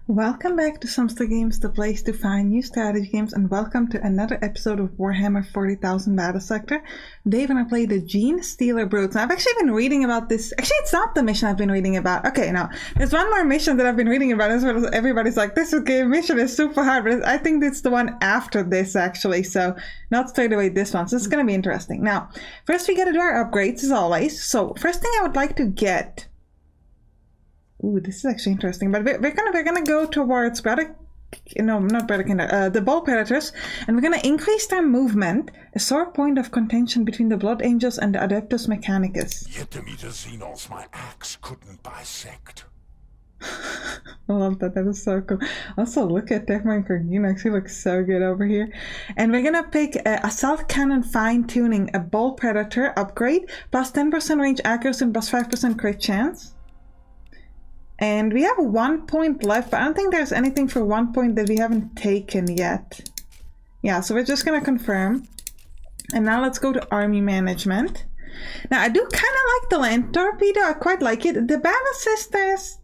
Welcome back to Sampstra Games, the place to find new strategy games, and welcome to another episode of Warhammer 40,000 Battlesector. Today we're going to play the Gene Stealer Brutes. Now, I've actually been reading about this. Actually, it's not the mission I've been reading about. Okay, no. There's one more mission that I've been reading about. Everybody's like, this mission is super hard, but I think it's the one after this, actually. So, not straight away this one. So, it's going to be interesting. Now, first we got to do our upgrades, as always. So, first thing I would like to get... Ooh, this is actually interesting, but we're gonna go towards the Ball Predators, and we're gonna increase their movement, a sore point of contention between the Blood Angels and the Adeptus Mechanicus. Yet to meet a Xenos my axe couldn't bisect. I love that. That is so cool. Also, look at Techman Corginax. He looks so good over here. And we're gonna pick a Assault Cannon Fine Tuning, a Ball Predator upgrade, plus 10% range accuracy and plus 5% crit chance. And we have 1 point left, but I don't think there's anything for 1 point that we haven't taken yet. Yeah, so we're just gonna confirm. And now let's go to Army Management. Now, I do kind of like the Land Torpedo. I quite like it. The Battle Sisters,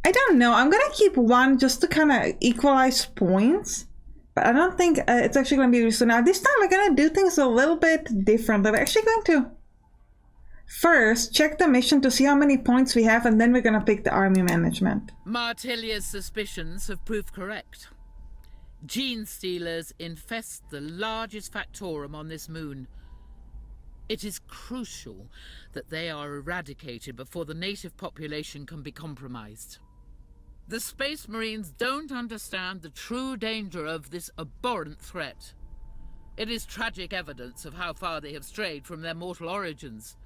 I don't know. I'm gonna keep one just to kind of equalize points. But I don't think it's actually gonna be used. So now this time we're gonna do things a little bit different. We're actually going to first check the mission to see how many points we have, and then we're gonna pick the Army Management. Martellia's suspicions have proved correct. Gene stealers infest the largest factorum on this moon. It is crucial that they are eradicated before the native population can be compromised. The Space Marines don't understand the true danger of this abhorrent threat. It is tragic evidence of how far they have strayed from their mortal origins.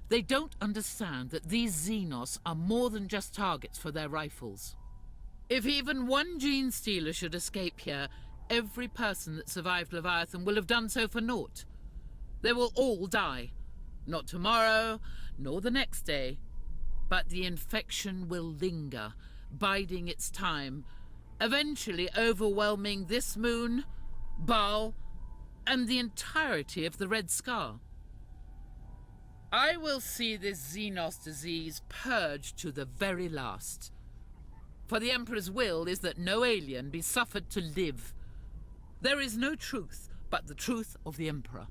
They don't understand that these Xenos are more than just targets for their rifles. If even one gene stealer should escape here, every person that survived Leviathan will have done so for naught. They will all die. Not tomorrow, nor the next day. But the infection will linger, biding its time, eventually overwhelming this moon, Baal, and the entirety of the Red Scar. I will see this Xenos disease purged to the very last. For the Emperor's will is that no alien be suffered to live. There is no truth but the truth of the Emperor.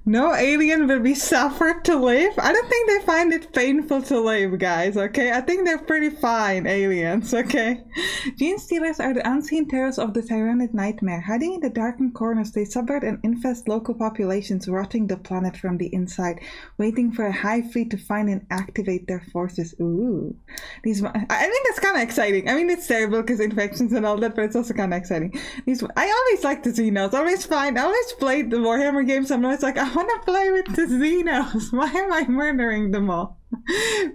No alien will be suffered to live? I don't think they find it painful to live, guys, okay? I think they're pretty fine, aliens, okay? Gene stealers are the unseen terrors of the Tyrannid nightmare. Hiding in the darkened corners, they subvert and infest local populations, rotting the planet from the inside, waiting for a hive fleet to find and activate their forces. Ooh. I think that's kind of exciting. I mean, it's terrible because infections and all that, but it's also kind of exciting. I always like the Xenos. I always played the Warhammer games. I'm always like, I want to play with the Xenos. Why am I murdering them all?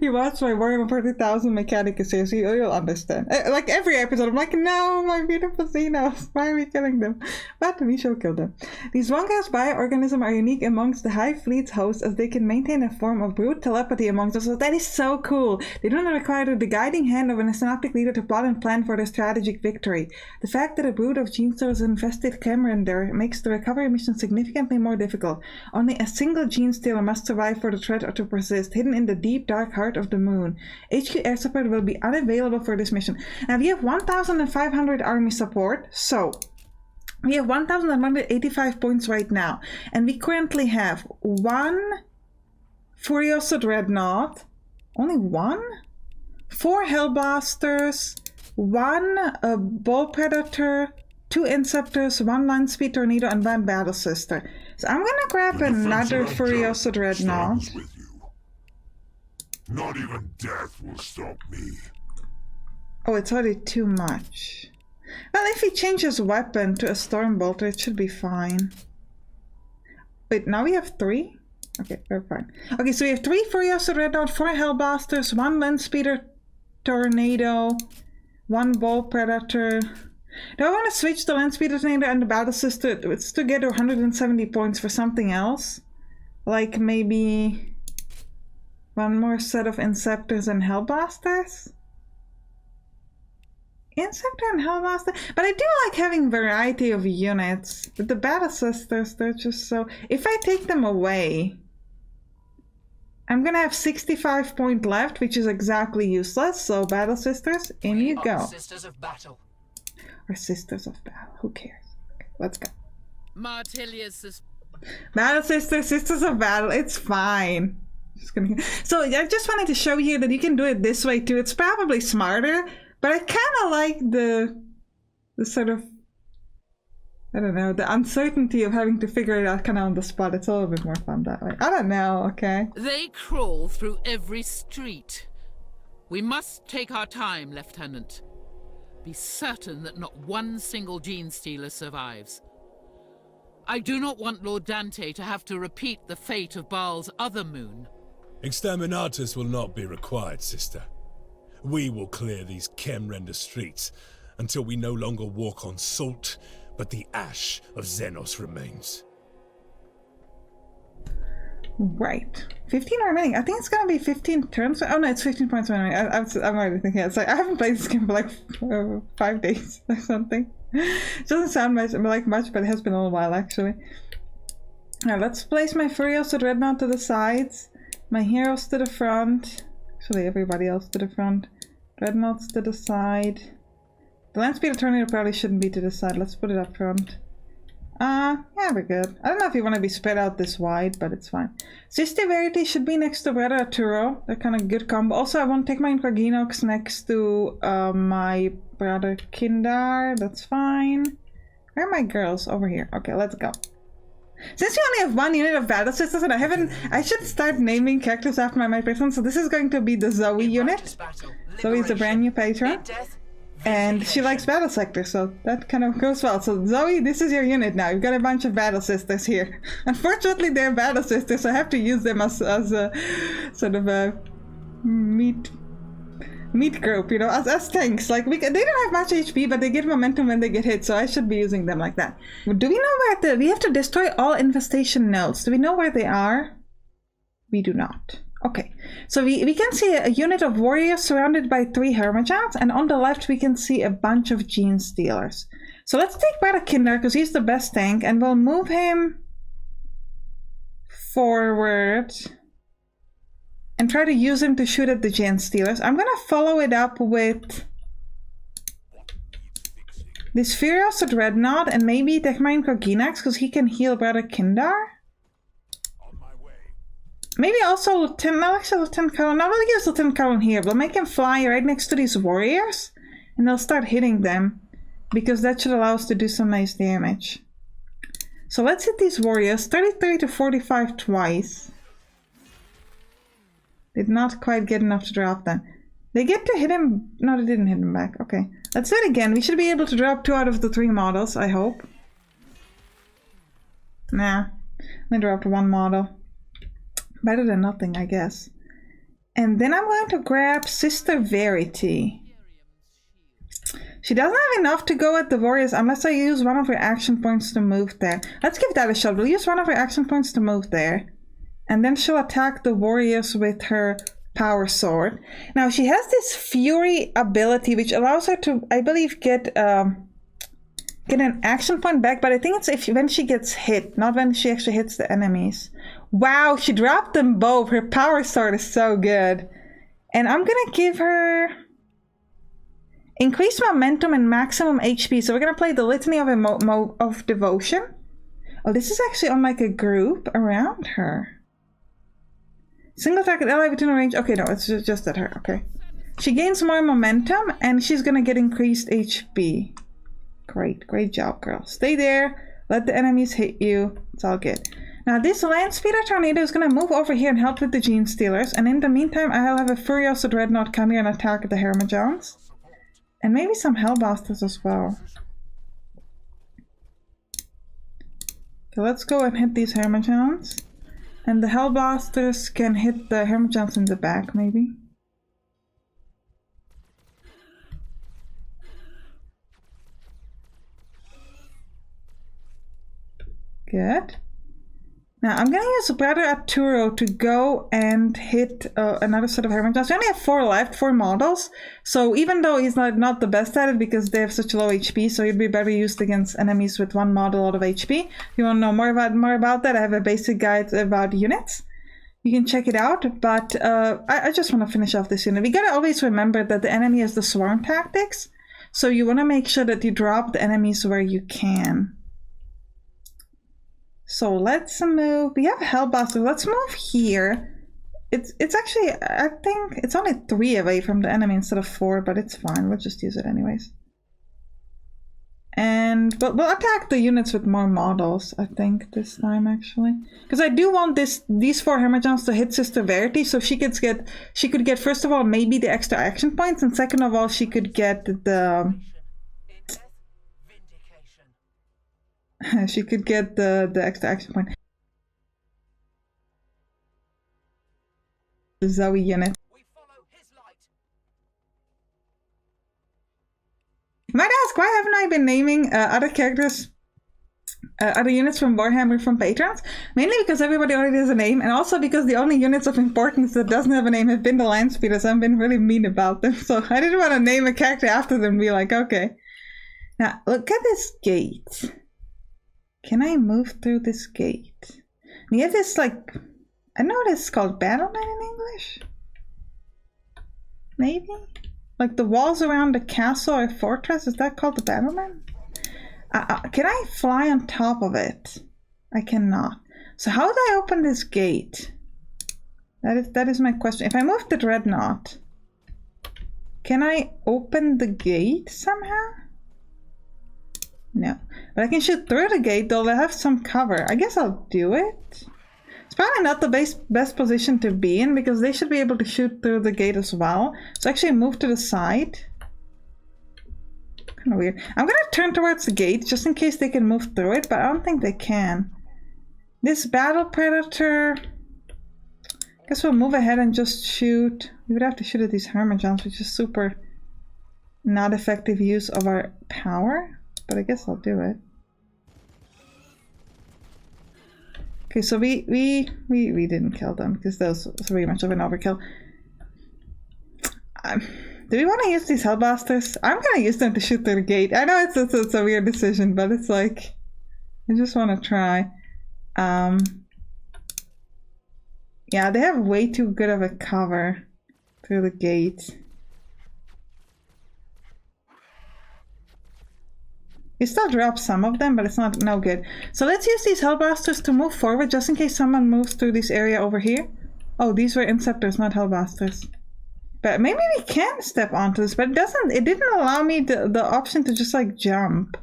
You watch my Warhammer 40,000 Mechanicus series, you'll understand. Like every episode, I'm like, no, my beautiful Xenos, why are we killing them? But we shall kill them. These Wonka's bioorganisms are unique amongst the Hive Fleet's hosts, as they can maintain a form of brute telepathy amongst us. So that is so cool. They do not require the guiding hand of an synoptic leader to plot and plan for their strategic victory. The fact that a brood of gene stealers infested Cameron there makes the recovery mission significantly more difficult. Only a single gene stealer must survive for the threat or to persist, hidden in the deep dark heart of the moon. HQ air support will be unavailable for this mission. Now we have 1,500 army support, so we have 1,185 points right now, and we currently have 1 Furioso Dreadnought, only 1? 4 Hellblasters, 1 Ball Predator, 2 Inceptors, 1 Landspeed Tornado, and 1 Battle Sister. So I'm gonna grab another Furioso Dreadnought. Not even death will stop me. Oh, it's already too much. Well, if he changes weapon to a Stormbolter, it should be fine. Wait, now we have 3? Okay, we're fine. Okay, so we have 3 Furioso Dreadnought, 4 Hellblasters, 1 Landspeeder Tornado, 1 Ball Predator. Do I want to switch the Landspeeder Tornado and the Battle Sister? It's to get 170 points for something else? Like maybe 1 more set of Inceptors and Hellblasters? Inceptor and Hellblaster? But I do like having variety of units. But the Battle Sisters, they're just so... If I take them away, I'm gonna have 65 points left, which is exactly useless. So Battle Sisters, in you go. Sisters of Battle. Or Sisters of Battle, who cares? Okay, let's go. Martilia's Battle Sisters, Sisters of Battle, it's fine. So I just wanted to show you that you can do it this way too. It's probably smarter, but I kind of like the sort of, I don't know, the uncertainty of having to figure it out kind of on the spot. It's a little bit more fun that way. I don't know, okay? They crawl through every street. We must take our time, Lieutenant. Be certain that not one single gene stealer survives. I do not want Lord Dante to have to repeat the fate of Baal's other moon. Exterminatus will not be required, sister. We will clear these chem-render streets until we no longer walk on salt, but the ash of Xenos remains. Right. 15 remaining. I think it's gonna be 15 turns. Oh no, it's 15 points remaining. I'm already thinking. It's like, I haven't played this game for like 5 days or something. It doesn't sound like much, but it has been a little while actually. Alright, let's place my Furiosa Dreadnought to the sides. My heroes to the front. Actually, everybody else to the front. Dreadnoughts to the side. The Landspeeder Tornado probably shouldn't be to the side. Let's put it up front. Yeah, we're good. I don't know if you want to be spread out this wide, but it's fine. Sister Verity should be next to Brother Arturo. They're kind of good combo. Also, I want to take my Inquaginox next to my Brother Kindar. That's fine. Where are my girls? Over here. Okay, let's go. Since we only have one unit of Battle Sisters and I should start naming characters after my patron. So this is going to be the Zoe unit. Zoe's a brand new patron. And she likes Battlesector, so that kind of goes well. So Zoe, this is your unit now. You've got a bunch of Battle Sisters here. Unfortunately, they're Battle Sisters, so I have to use them as a sort of a meat group, you know, as tanks. Like they don't have much HP, but they get momentum when they get hit, so I should be using them like that. Do we know where we have to destroy all infestation nodes? Do we know where they are? We do not. Okay, so we can see a unit of warriors surrounded by 3 Hermagans, and on the left we can see a bunch of Gene Stealers. So let's take Brother Kindar, because he's the best tank, and we'll move him forward and try to use him to shoot at the Gene Stealers. I'm gonna follow it up with this Furiosa Dreadnought and maybe take my Inquaginox, because he can heal Brother Kindar. Maybe also Lieutenant Cullen. No, we'll use Lieutenant Cullen here. We'll make him fly right next to these warriors, and they'll start hitting them, because that should allow us to do some nice damage. So let's hit these warriors. 33 to 45 twice. Did not quite get enough to drop them. They get to hit him. No, they didn't hit him back. Okay. Let's do it again. We should be able to drop 2 out of the 3 models, I hope. Nah. I dropped 1 model. Better than nothing, I guess. And then I'm going to grab Sister Verity. She doesn't have enough to go at the warriors unless I use one of her action points to move there. Let's give that a shot. We'll use one of her action points to move there. And then she'll attack the warriors with her power sword. Now she has this Fury ability which allows her to, I believe, get an action point back, but I think it's when she gets hit, not when she actually hits the enemies. Wow, she dropped them both. Her power sword is so good. And I'm gonna give her increased momentum and maximum HP. So we're gonna play the Litany of Devotion. Oh, this is actually on like a group around her. Single target ally within range. Okay, no, it's just at her. Okay. She gains more momentum and she's gonna get increased HP. Great job, girl. Stay there. Let the enemies hit you. It's all good. Now this Landspeeder Tornado is going to move over here and help with the Gene Stealers. And in the meantime, I'll have a Furiosa Dreadnought come here and attack the Hermagans. And maybe some Hellbasters as well. Okay, let's go and hit these Hermagans. And the Hellbasters can hit the Hermagans in the back, maybe. Good. Now I'm gonna use Brother Arturo to go and hit another set of Hermagans. We only have 4 left, 4 models. So even though he's not the best at it because they have such low HP, so he'd be better used against enemies with 1 model out of HP. If you want to know more about that, I have a basic guide about units. You can check it out, but I just want to finish off this unit. We gotta always remember that the enemy has the swarm tactics, so you want to make sure that you drop the enemies where you can. So let's move. We have Hellbuster. Let's move here. It's actually, I think it's only 3 away from the enemy instead of 4, but it's fine. We'll just use it anyways. And but we'll attack the units with more models, I think, this time actually, because I do want these 4 Hammerjams to hit Sister Verity, so she could get first of all maybe the extra action points, and second of all she could get the the extra action point. The Zoe unit. You might ask, why haven't I been naming other characters, other units from Warhammer from patrons? Mainly because everybody already has a name, and also because the only units of importance that doesn't have a name have been the land speeders. I've been really mean about them, so I didn't want to name a character after them and be like, okay. Now, look at this gate. Can I move through this gate? We have this, like, I know what it's called, battlement in English? Maybe? Like the walls around the castle or fortress, is that called the battlement? Can I fly on top of it? I cannot. So how do I open this gate? That is my question. If I move the dreadnought, can I open the gate somehow? No. But I can shoot through the gate, though I have some cover. I guess I'll do it. It's probably not the best position to be in, because they should be able to shoot through the gate as well. So actually move to the side. Kind of weird. I'm gonna turn towards the gate just in case they can move through it, but I don't think they can. This battle predator, I guess we'll move ahead and just shoot. We would have to shoot at these Hammerjams, which is super not effective use of our power, but I guess I'll do it. Okay, so we didn't kill them because that was very much of an overkill. Do we want to use these Hellbusters? I'm gonna use them to shoot through the gate. I know it's a weird decision, but it's like I just want to try. Yeah, they have way too good of a cover through the gate. We still drop some of them, but it's not no good. So let's use these Hellbusters to move forward, just in case someone moves through this area over here. Oh, these were Inceptors, not Hellbusters. But maybe we can step onto this, but it didn't allow me the option to just like jump.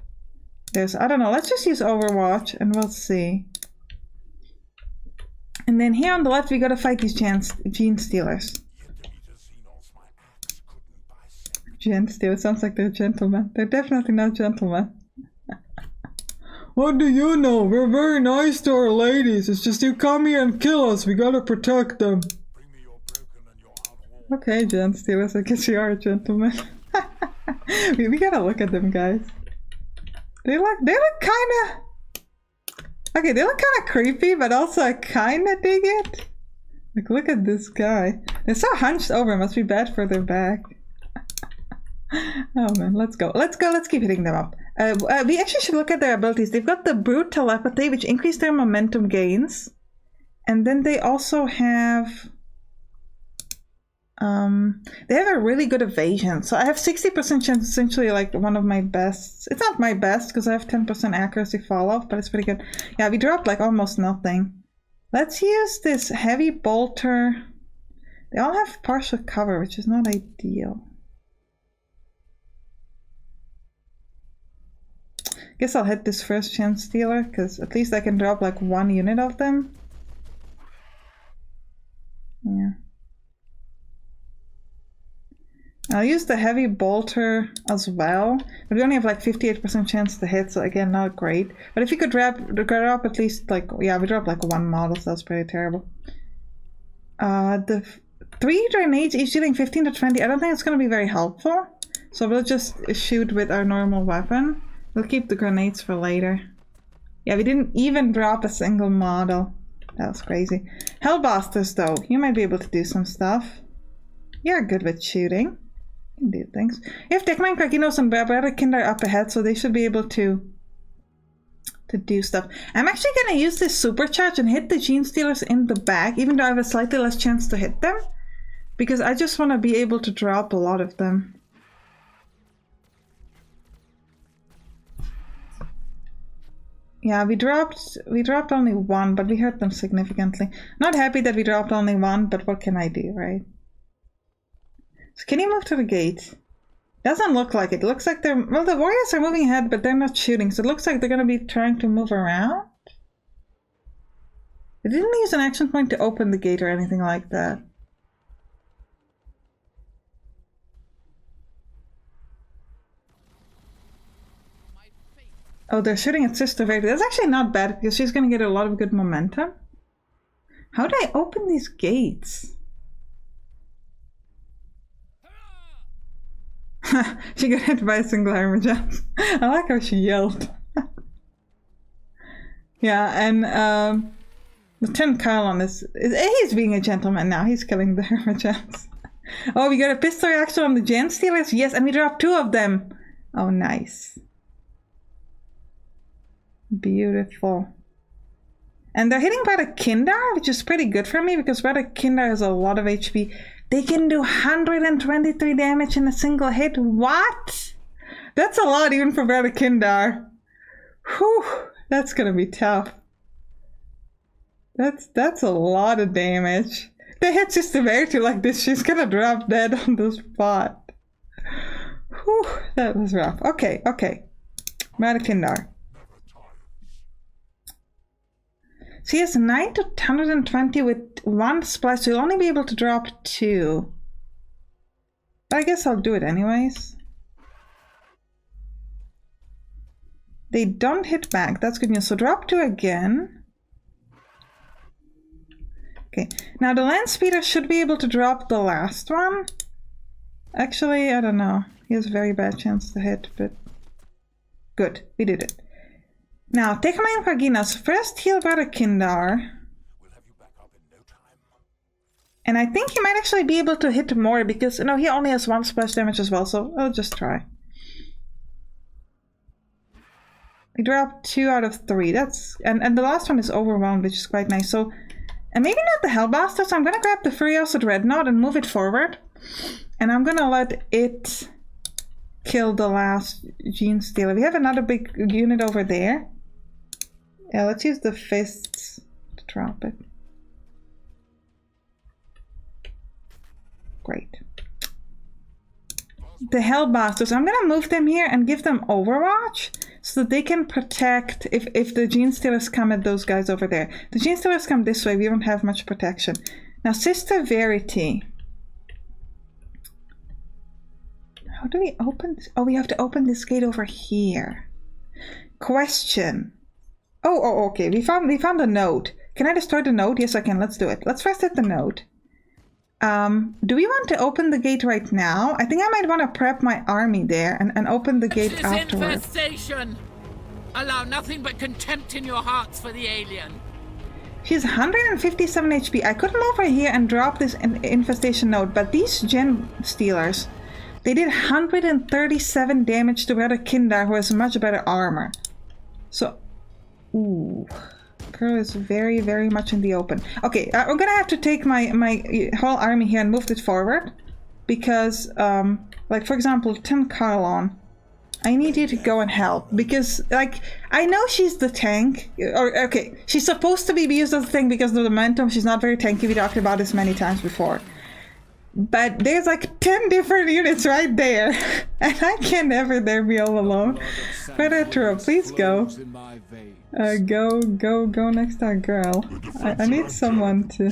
I don't know, let's just use Overwatch and we'll see. And then here on the left we gotta fight these Gene Stealers. Gen Stealers, sounds like they're gentlemen. They're definitely not gentlemen. What do you know? We're very nice to our ladies. It's just you come here and kill us. We gotta protect them. Okay, Gen Stealers, I guess you are a gentleman. we gotta look at them, guys. They look kinda... Okay, they look kinda creepy, but also I kinda dig it. Like, look at this guy. They're so hunched over, must be bad for their back. Oh man, let's go. Let's keep hitting them up. We actually should look at their abilities. They've got the Brute Telepathy, which increase their momentum gains. And then they also have... they have a really good evasion. So I have 60% chance, essentially like one of my best. It's not my best, because I have 10% accuracy fall off, but it's pretty good. Yeah, we dropped like almost nothing. Let's use this Heavy Bolter. They all have partial cover, which is not ideal. Guess I'll hit this first Gem Stealer, because at least I can drop like one unit of them. Yeah. I'll use the Heavy Bolter as well, but we only have like 58% chance to hit, so again, not great. But if you could drop at least like, yeah, we dropped like one model, so that's pretty terrible. The 3 grenades, each dealing 15 to 20, I don't think it's going to be very helpful. So we'll just shoot with our normal weapon. We'll keep the grenades for later. Yeah, we didn't even drop a single model. That was crazy. Hellbusters, though, you might be able to do some stuff. You're good with shooting. You can do things. You have Tekmine, Krakinos, and Brother Kinder up ahead, so they should be able to to do stuff. I'm actually gonna use this supercharge and hit the Gene Stealers in the back, even though I have a slightly less chance to hit them. Because I just want to be able to drop a lot of them. Yeah, we dropped only one, but we hurt them significantly. Not happy that we dropped only one, but what can I do, right? So can you move to the gate? Doesn't look like it. Looks like they're... Well, the warriors are moving ahead, but they're not shooting, so it looks like they're going to be trying to move around. They didn't use an action point to open the gate or anything like that. Oh, they're shooting at Sister Verity. That's actually not bad, because she's going to get a lot of good momentum. How do I open these gates? She got hit by a single armor jump. I like how she yelled. Yeah, and Lieutenant Carlon he's being a gentleman now. He's killing the armor jumps. Oh, we got a pistol reaction on the Gen Stealers? Yes, and we dropped 2 of them. Oh, nice. Beautiful. And they're hitting Brother Kindar, which is pretty good for me because Brother Kindar has a lot of HP. They can do 123 damage in a single hit. What? That's a lot even for Brother Kindar. Whew, that's gonna be tough. That's a lot of damage. They hit Sister Verity like this, she's gonna drop dead on the spot. Whew, that was rough. Okay, okay. Brother Kindar. So he has 9 to 120 with 1 splash, so he'll only be able to drop 2. But I guess I'll do it anyways. They don't hit back, that's good news. So drop 2 again. Okay, now the land speeder should be able to drop the last one. Actually, I don't know. He has a very bad chance to hit, but good, we did it. Now, take my Infaginas. First heal Brother Kindar. We'll have you back up in no time. And I think he might actually be able to hit more because, you know, he only has 1 splash damage as well, so I'll just try. We dropped 2 out of 3. That's and the last one is overwhelmed, which is quite nice. So, and maybe not the Hellblaster, so I'm gonna grab the Furiosa Dreadnought and move it forward. And I'm gonna let it kill the last Gene Stealer. We have another big unit over there. Yeah, let's use the fists to drop it. Great. The Hellbasters, I'm gonna move them here and give them Overwatch so that they can protect if the Gene Stealers come at those guys over there. The Gene Stealers come this way, we don't have much protection. Now, Sister Verity. How do we open this? Oh, we have to open this gate over here. Question. Oh, okay. We found a node. Can I destroy the node? Yes, I can. Let's do it. Let's first hit the node. Do we want to open the gate right now? I think I might want to prep my army there and open the gate afterwards. Infestation! Allow nothing but contempt in your hearts for the alien. She's 157 HP. I could move her here and drop this infestation node, but these Gen Stealers, they did 137 damage to Brother Kindar, who has much better armor. So, ooh, girl is very, very much in the open. Okay, I'm gonna have to take my whole army here and move it forward. Because, like, for example, Tim Carlon, I need you to go and help. Because, like, I know she's the tank. Or, okay, she's supposed to be used as a tank because of the momentum. She's not very tanky. We talked about this many times before. But there's like 10 different units right there. And I can never there be all alone. Predator, please go. Go next to our girl. I need someone to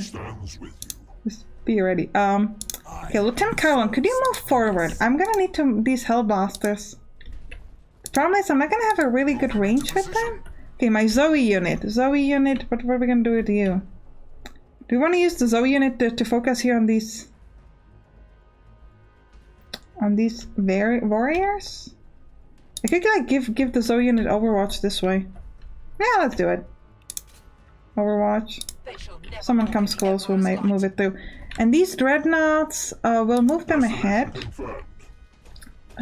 just be ready. Okay, Lieutenant Carlon, could you move forward? I'm gonna need these Hellblasters. The problem is I'm not gonna have a really good range with them. Okay, my Zoe unit. What are we gonna do with you? Do we want to use the Zoe unit to focus here on these warriors? I could like give the Zoe unit Overwatch this way. Yeah, let's do it. Overwatch. Someone comes close, we'll move it through. And these dreadnoughts, we'll move them ahead.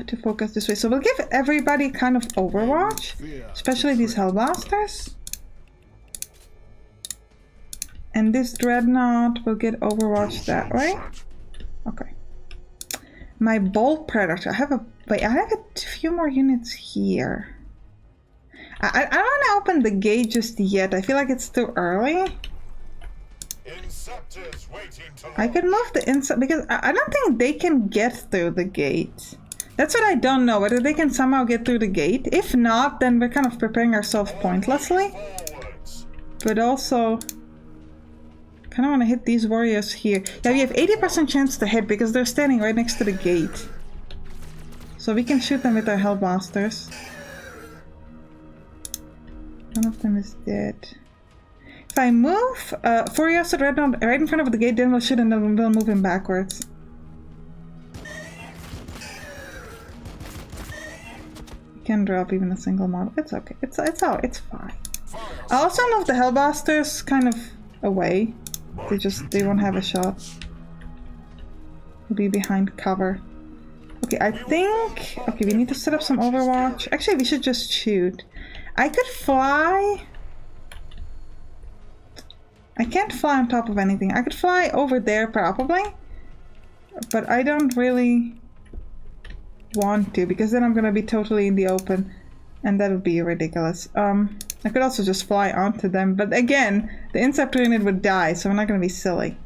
to focus this way. So we'll give everybody kind of overwatch, especially these Hellblasters. And this Dreadnought will get overwatch that way. Okay. My Bolt Predator. I have a few more units here. I don't want to open the gate just yet. I feel like it's too early. I could move the inside because I don't think they can get through the gate. That's what I don't know, whether they can somehow get through the gate. If not, then we're kind of preparing ourselves pointlessly. But also, kind of want to hit these warriors here. Yeah, we have 80% chance to hit because they're standing right next to the gate. So we can shoot them with our Hellblasters. One of them is dead. If I move Furious right in front of the gate, then we'll shoot and then we'll move him backwards. Can drop even a single model. It's okay. It's fine. I also move the Hellblasters kind of away. They won't have a shot. We'll be behind cover. Okay, I think... Okay, we need to set up some overwatch. Actually, we should just shoot. I could fly... I can't fly on top of anything. I could fly over there probably. But I don't really want to, because then I'm gonna be totally in the open. And that would be ridiculous. I could also just fly onto them, but again, the Inceptor unit would die, so we're not gonna be silly.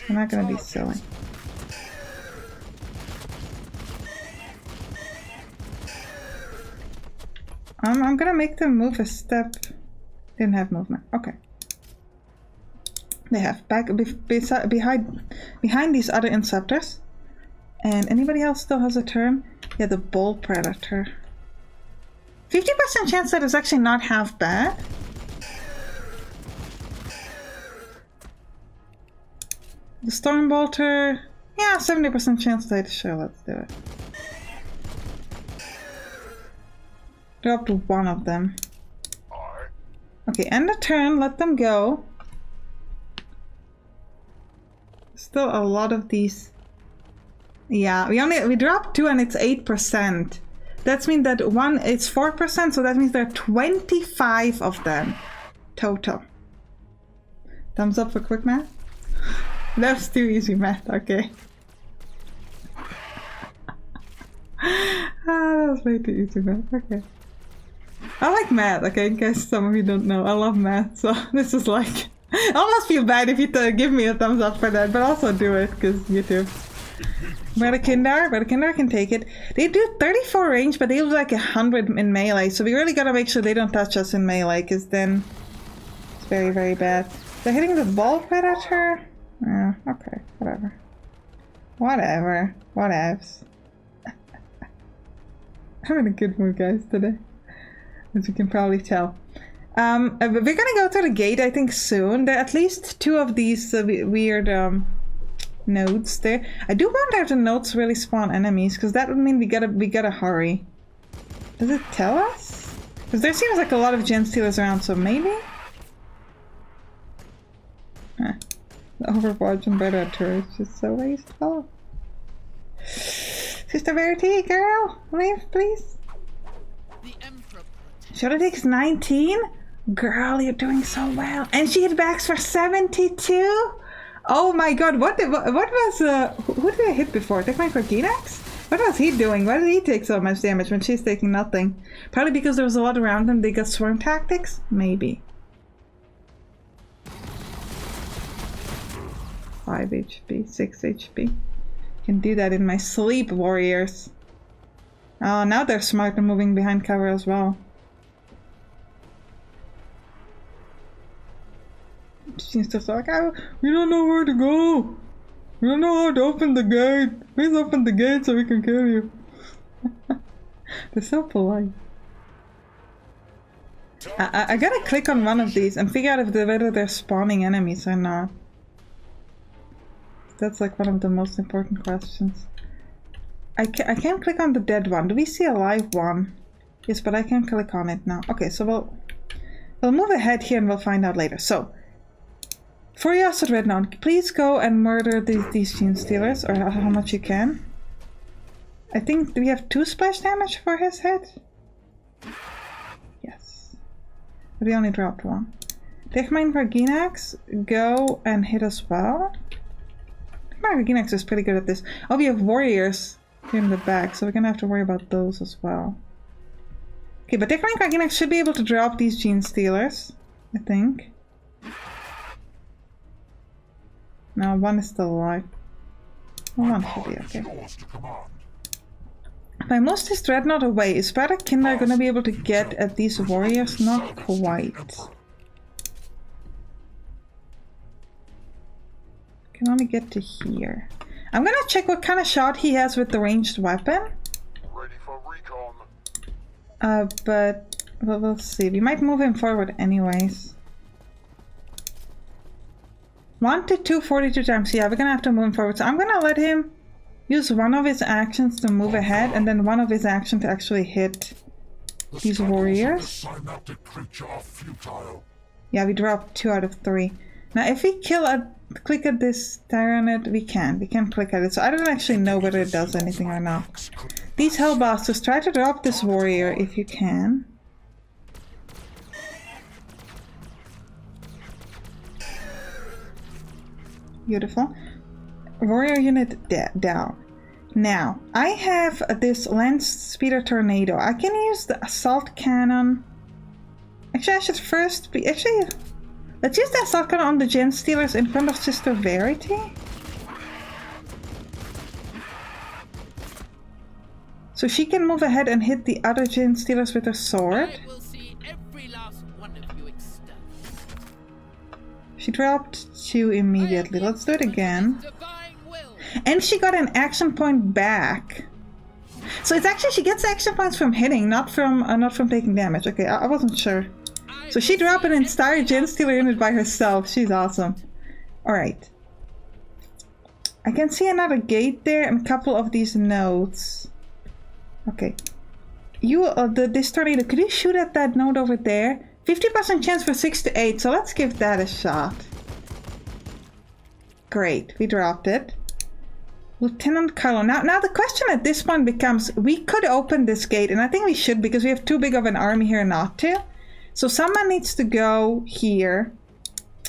We're not gonna be silly. I'm gonna make them move a step. Didn't have movement. Okay. They have behind these other Inceptors. And anybody else still has a turn? Yeah, the Bolt Predator. 50% chance that is actually not half bad. The Stormbolter. Yeah, 70% chance to hit. Sure, let's do it. Dropped one of them. Okay, end the turn, let them go. Still a lot of these. Yeah, we dropped 2 and it's 8%. That means that one it's 4%, so that means there are 25 of them total. Thumbs up for quick math. That was too easy math, okay. That was way too easy math, okay. I like math, okay, in case some of you don't know. I love math, so this is like... I almost feel bad if you give me a thumbs up for that, but also do it, because YouTube. Redakindar can take it. They do 34 range, but they do like 100 in melee, so we really gotta make sure they don't touch us in melee, because then it's very, very bad. They're hitting the Bolt Predator? Oh, okay, whatever. Whatevs. I'm in a good mood, guys, today. As you can probably tell. We're gonna go to the gate, I think, soon. There are at least 2 of these weird nodes there. I do wonder if the nodes really spawn enemies, because that would mean we gotta hurry. Does it tell us? Because there seems like a lot of Gen Stealers around, so maybe? Huh. The Overwatch and Predator is just so wasteful. Sister Verity, girl, leave, please. Shadow takes 19? Girl, you're doing so well. And she hit backs for 72? Oh my god, what was, who did I hit before? Take my Korkinax? What was he doing? Why did he take so much damage when she's taking nothing? Probably because there was a lot around them, they got swarm tactics? Maybe. 5 HP, 6 HP. Can do that in my sleep, warriors. Oh, now they're smart and moving behind cover as well. She's just like, oh, we don't know where to go. We don't know how to open the gate. Please open the gate so we can kill you. They're so polite. I gotta click on one of these and figure out if whether they're spawning enemies or not. That's like one of the most important questions. I can't click on the dead one. Do we see a live one? Yes, but I can't click on it now. Okay, so we'll move ahead here and we'll find out later. So, Furious Rednown, please go and murder these Gene Stealers, or how much you can. I think, do we have 2 splash damage for his hit? Yes. But we only dropped 1. Tegmine Varginax, go and hit as well. Tegmine Varginax is pretty good at this. Oh, we have warriors here in the back, so we're gonna have to worry about those as well. Okay, but Tegmine Varginax should be able to drop these Gene Stealers, I think. No, 1 is still alive. Well, 1 should be okay. If I move this Dreadnought away, is Brother Kinder gonna be able to get at these warriors? Not quite. Can only get to here. I'm gonna check what kind of shot he has with the ranged weapon. Ready for recon. But we'll see. We might move him forward anyways. 1 to 2, 42 times. Yeah, we're gonna have to move him forward. So I'm gonna let him use one of his actions to move ahead, and then one of his actions to actually hit these warriors. Yeah, we dropped 2 out of 3. Now, if we click at this Tyranid, we can click at it. So I don't actually know whether it does anything or not. These Hellbasters, try to drop this warrior if you can. Beautiful. Warrior unit down. Now, I have this Land Speeder Tornado. I can use the Assault Cannon. Actually, I should first be... Actually, let's use the Assault Cannon on the Gen Stealers in front of Sister Verity. So she can move ahead and hit the other Gen Stealers with her sword. I will see every last one of you extinct. She dropped 2 immediately. Let's do it again. And she got an action point back. So it's actually, she gets action points from hitting, not from taking damage. Okay, I wasn't sure. So she dropped an entire Gen Stealer unit by herself. She's awesome. Alright. I can see another gate there and a couple of these nodes. Okay. You, this tornado, could you shoot at that node over there? 50% chance for 6 to 8, so let's give that a shot. Great, we dropped it. Lieutenant Carlo. Now the question at this point becomes, we could open this gate, and I think we should because we have too big of an army here not to. So someone needs to go here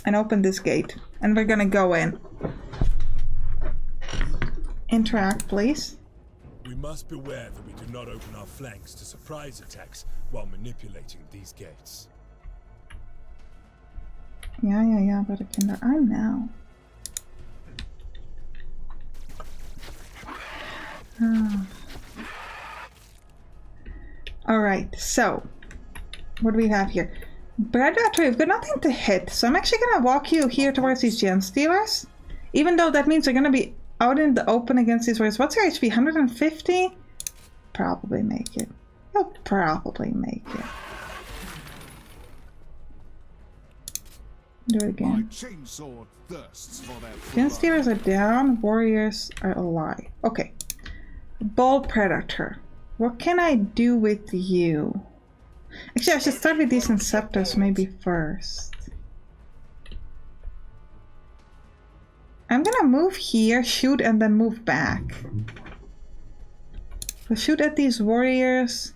and open this gate, and we're gonna go in. Interact, please. We must beware that we do not open our flanks to surprise attacks while manipulating these gates. Yeah, Brother Kinder, I know. Alright, so what do we have here? Predator, we've got nothing to hit, so I'm actually gonna walk you here towards these Gen Stealers. Even though that means they're gonna be out in the open against these warriors. What's your HP? 150? Probably make it. He'll probably make it. Do it again. Gen Stealers are down, warriors are alive. Okay. Ball Predator. What can I do with you? Actually, I should start with these Inceptors maybe first. I'm gonna move here, shoot, and then move back. So shoot at these warriors.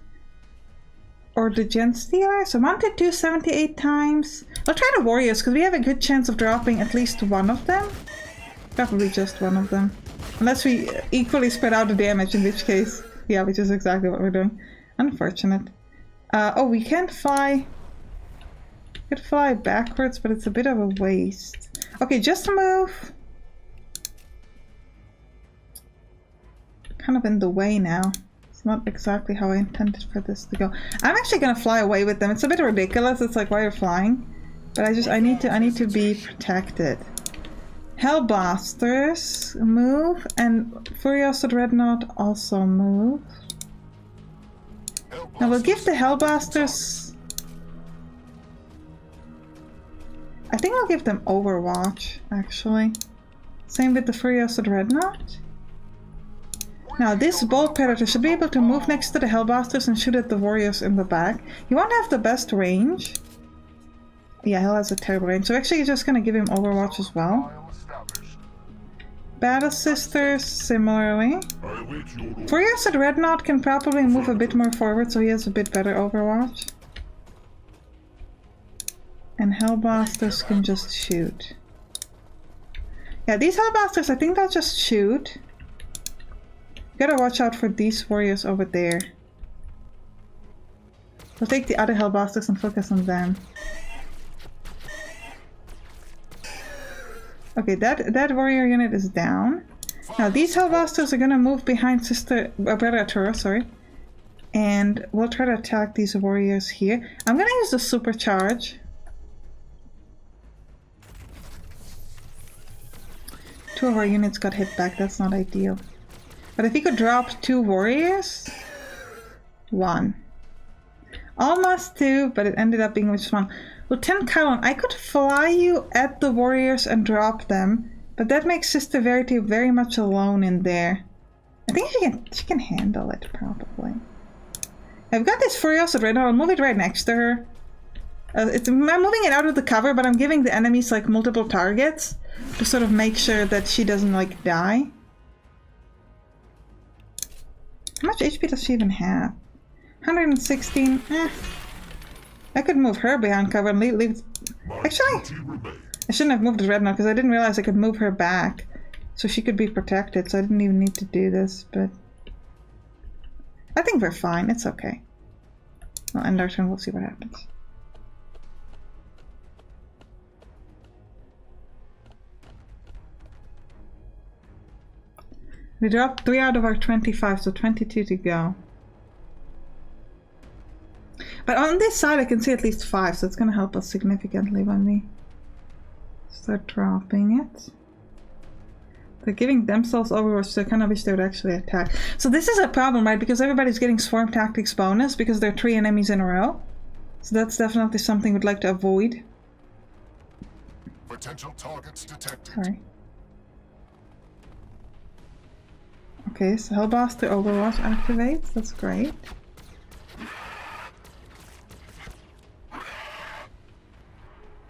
Or the Gen Stealers. I want to do 78 times. I'll try the warriors, because we have a good chance of dropping at least one of them. Probably just one of them. Unless we equally spread out the damage, in which case, yeah, which is exactly what we're doing. Unfortunate. Oh, we can't fly. We could fly backwards, but it's a bit of a waste. Okay, just move. Kind of in the way now. It's not exactly how I intended for this to go. I'm actually gonna fly away with them. It's a bit ridiculous. It's like, why you're flying? But I need to be protected. Hellblasters move, and Furiosa Dreadnought also move. Now we'll give the Hellblasters... I think I'll give them Overwatch, actually. Same with the Furiosa Dreadnought. Now this Bolt Predator should be able to move next to the Hellblasters and shoot at the warriors in the back. He won't have the best range. Yeah, Hell has a terrible range, so actually you're just gonna give him Overwatch as well. Battle Sisters, similarly. Furious at Redknot can probably move a bit more forward, so he has a bit better overwatch. And Hellblasters can just shoot. Yeah, these Hellblasters, I think they'll just shoot. Gotta watch out for these warriors over there. We'll take the other Hellblasters and focus on them. Okay, that warrior unit is down. Now these Hellblasters are gonna move behind Brother Arturo, sorry. And we'll try to attack these warriors here. I'm gonna use the supercharge. Two of our units got hit back, that's not ideal. But if he could drop 2 warriors... 1. Almost 2, but it ended up being just 1. Lieutenant Kylon, I could fly you at the warriors and drop them, but that makes Sister Verity very much alone in there. I think she can handle it, probably. I've got this Furiosa right now, I'll move it right next to her. I'm moving it out of the cover, but I'm giving the enemies like multiple targets to sort of make sure that she doesn't like die. How much HP does she even have? 116. I could move her behind cover and leave. Actually, I shouldn't have moved the Redknot because I didn't realize I could move her back, so she could be protected. So I didn't even need to do this. But I think we're fine. It's okay. We'll end our turn. We'll see what happens. We dropped 3 out of our 25, so 22 to go. But on this side I can see at least 5, so it's going to help us significantly when we start dropping it. They're giving themselves overwatch, so I kind of wish they would actually attack. So this is a problem, right? Because everybody's getting Swarm Tactics bonus because there are 3 enemies in a row. So that's definitely something we'd like to avoid. Potential targets detected. Sorry. Okay, so Hellblaster Overwatch activates. That's great.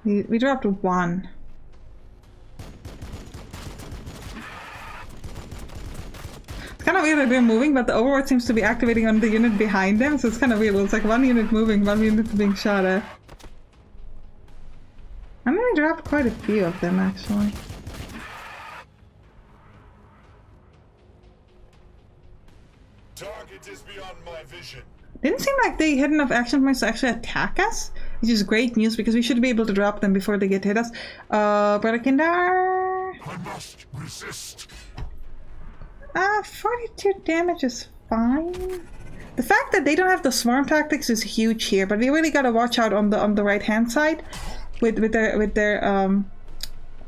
We dropped 1. It's kind of weird that they're moving, but the Overwatch seems to be activating on the unit behind them, so it's kind of weird. It's like 1 unit moving, 1 unit being shot at. I mean, we dropped quite a few of them, actually. Target is beyond my vision. Didn't seem like they had enough action points to actually attack us, which is great news because we should be able to drop them before they get hit us. Brother Kindar. I must resist. 42 damage is fine. The fact that they don't have the swarm tactics is huge here, but we really gotta watch out on the right hand side with their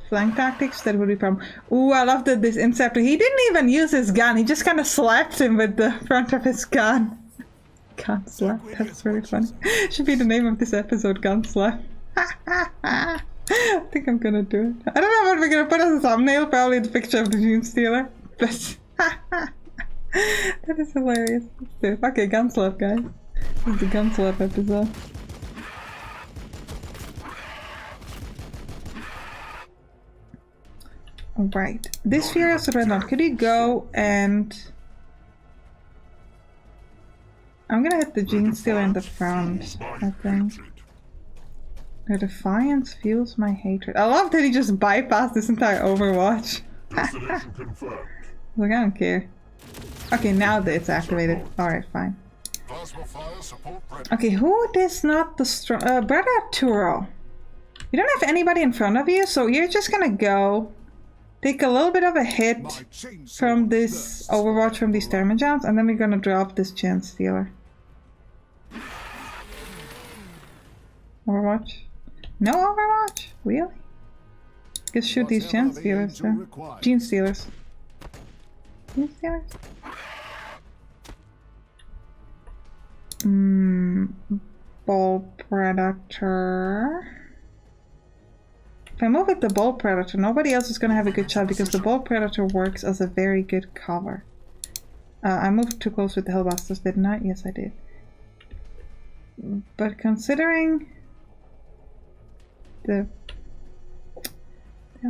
flank tactics. That would be a problem. Ooh, I love that this Inceptor. He didn't even use his gun. He just kind of slapped him with the front of his gun. Gun slap. That's really funny. Should be the name of this episode, Gun Slap. I think I'm gonna do it. I don't know what we're gonna put as a thumbnail. Probably the picture of the Gene Stealer. But that is hilarious. Let's do it. Okay, Gun Slap, guys. This is the Gun Slap episode. Alright. This Furious Redknot, could you go and... I'm gonna hit the Gene Stealer in the front, I think. Their defiance fuels my hatred. I love that he just bypassed this entire Overwatch. Like, I don't care. Okay, now that it's activated. Alright, fine. Okay, who is not the strong... Brother Arturo. You don't have anybody in front of you, so you're just gonna go... Take a little bit of a hit from this Overwatch from these Thermogens, and then we're gonna drop this Gene Stealer. Overwatch? No Overwatch? Really? Just shoot these Gene Stealers then. Gene Stealers. Gene Stealers? Ball Predator. If I move with the Ball Predator, nobody else is gonna have a good shot because the Ball Predator works as a very good cover. I moved too close with the Hellbusters, didn't I? Yes, I did. But considering they'll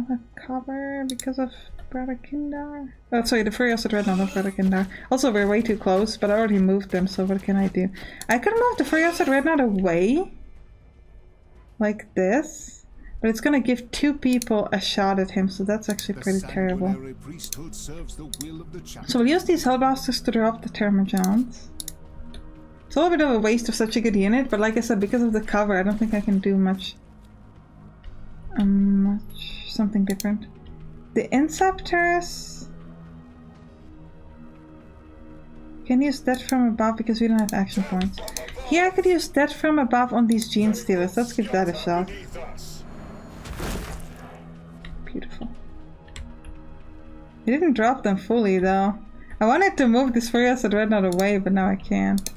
have cover because of Bradakindar. Oh, sorry, the Furious Dreadnought of Bradakindar. Also, we're way too close, but I already moved them, so what can I do? I could move the Furious Dreadnought away. Like this. But it's gonna give 2 people a shot at him, so that's actually pretty terrible. So we'll use these Hellbasters to drop the Termagants. It's a little bit of a waste of such a good unit, but like I said, because of the cover, I don't think I can do much. Something different. The Inceptors can use that from above because we don't have action points. Here I could use that from above on these Gene Stealers. Let's give that a shot. Beautiful. I didn't drop them fully though. I wanted to move this Furious Dreadnought away, but now I can't.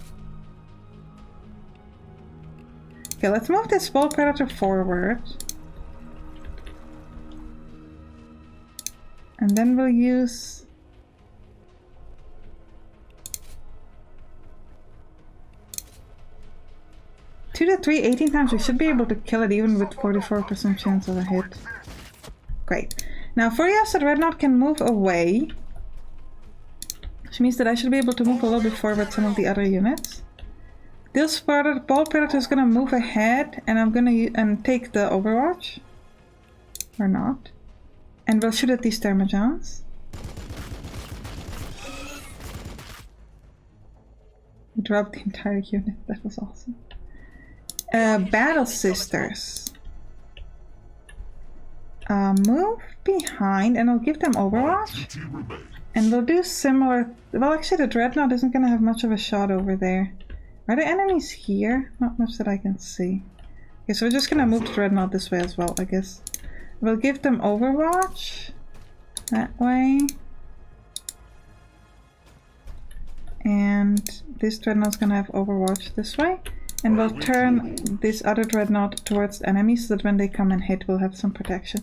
Okay, let's move this Ball Predator forward. And then we'll use... Two to 3, 18 times. We should be able to kill it even with 44% chance of a hit. Great. Now Furious Dreadnought can move away. Which means that I should be able to move a little bit forward some of the other units. This Ball Predator is gonna move ahead and I'm gonna take the Overwatch. Or not. And we'll shoot at these Termagants. We dropped the entire unit, that was awesome. Battle Sisters. Move behind and I'll give them Overwatch. And we'll do similar... Well, actually the Dreadnought isn't going to have much of a shot over there. Are there enemies here? Not much that I can see. Okay, so we're just going to move the Dreadnought this way as well, I guess. We'll give them Overwatch. That way. And this Dreadnought's going to have Overwatch this way. And we'll turn this other Dreadnought towards the enemies so that when they come and hit, we'll have some protection.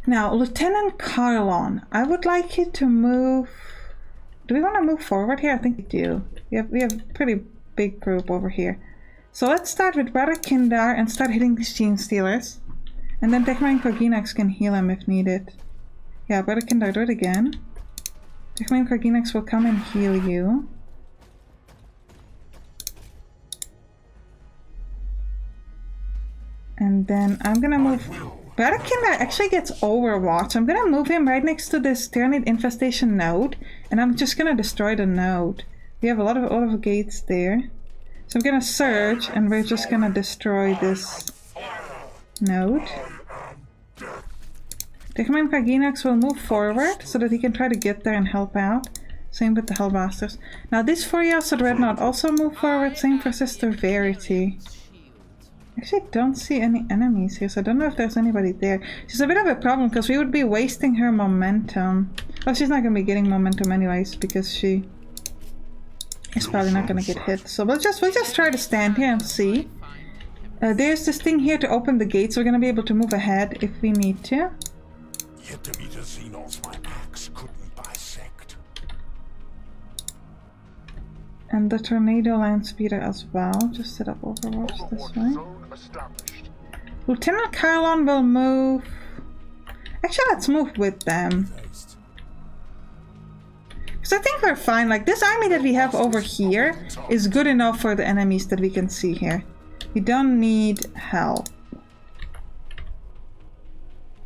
Now, Lieutenant Carlon, I would like you to move... Do we want to move forward here? I think we do. We have a pretty big group over here. So let's start with Bradakindar and start hitting these Gene Stealers. And then Techmarine Korginax can heal him if needed. Yeah, Bradakindar, do it again. Techmarine Korginax will come and heal you. And then I'm gonna move... Bradakindar actually gets Overwatch. I'm gonna move him right next to this Tyranid Infestation node. And I'm just gonna destroy the node. We have a lot of gates there. So I'm gonna surge and we're just gonna destroy this node. Techmarine Korginax will move forward so that he can try to get there and help out. Same with the Hellbasters. Now this Furious Dreadnought also move forward. Same for Sister Verity. Actually, I don't see any enemies here, so I don't know if there's anybody there. She's a bit of a problem because we would be wasting her momentum. Well, she's not going to be getting momentum anyways because she is probably not going to get hit. So we'll just try to stand here and see. There's this thing here to open the gates. So we're going to be able to move ahead if we need to. Yet to meet a Xenos my axe couldn't bisect. And the Tornado Land Speeder as well. Just set up Overwatch this way. Lieutenant Carlon will move... Actually, let's move with them. Because I think we're fine. Like, this army that we have over here is good enough for the enemies that we can see here. We don't need help.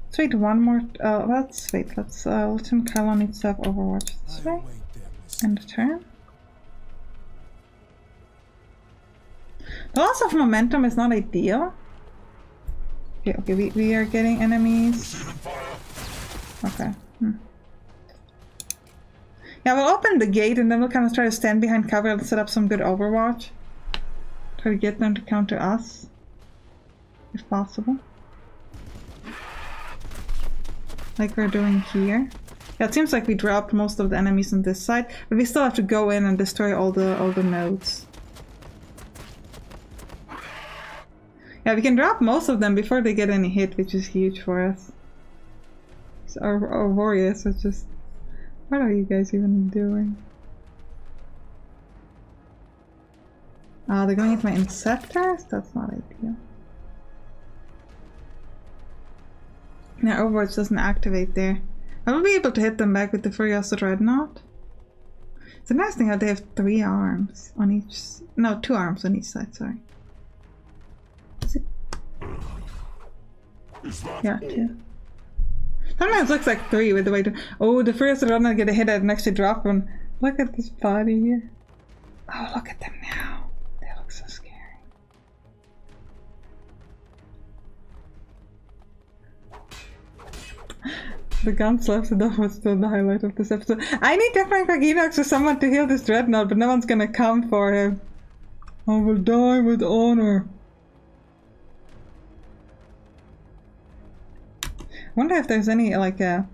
Let's wait one more... let's wait. Lieutenant Carlon needs to have Overwatch this way. End of turn. The loss of momentum is not ideal. Okay, we are getting enemies. Okay. Yeah, we'll open the gate and then we'll kind of try to stand behind cover and set up some good Overwatch. Try to get them to counter us. If possible. Like we're doing here. Yeah, it seems like we dropped most of the enemies on this side, but we still have to go in and destroy all the nodes. Yeah, we can drop most of them before they get any hit, which is huge for us. So our warriors are just... What are you guys even doing? They're going into my Inceptors? That's not ideal. Now Overwatch doesn't activate there. I will be able to hit them back with the Furious Dreadnought. It's interesting how they have 3 arms on each... No, 2 arms on each side, sorry. Is it? Yeah, 2. Sometimes it looks like 3 with the way to... Oh, the Furious Dreadnought get a hit at and actually drop one. Look at this body here. Oh, look at them now. They look so scary. The GUNSLAPPED was still the highlight of this episode. I need different Enox for someone to heal this Dreadnought, but no one's gonna come for him. I will die with honor. I wonder if there's any, like, a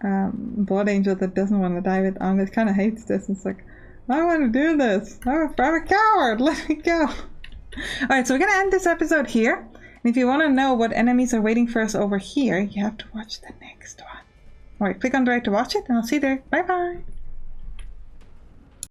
Blood Angel that doesn't want to die with honor. It kind of hates this. It's like, I want to do this. I'm a coward. Let me go. Alright, so we're gonna end this episode here. And if you want to know what enemies are waiting for us over here, you have to watch the next one. Alright, click on the right to watch it, and I'll see you there. Bye bye!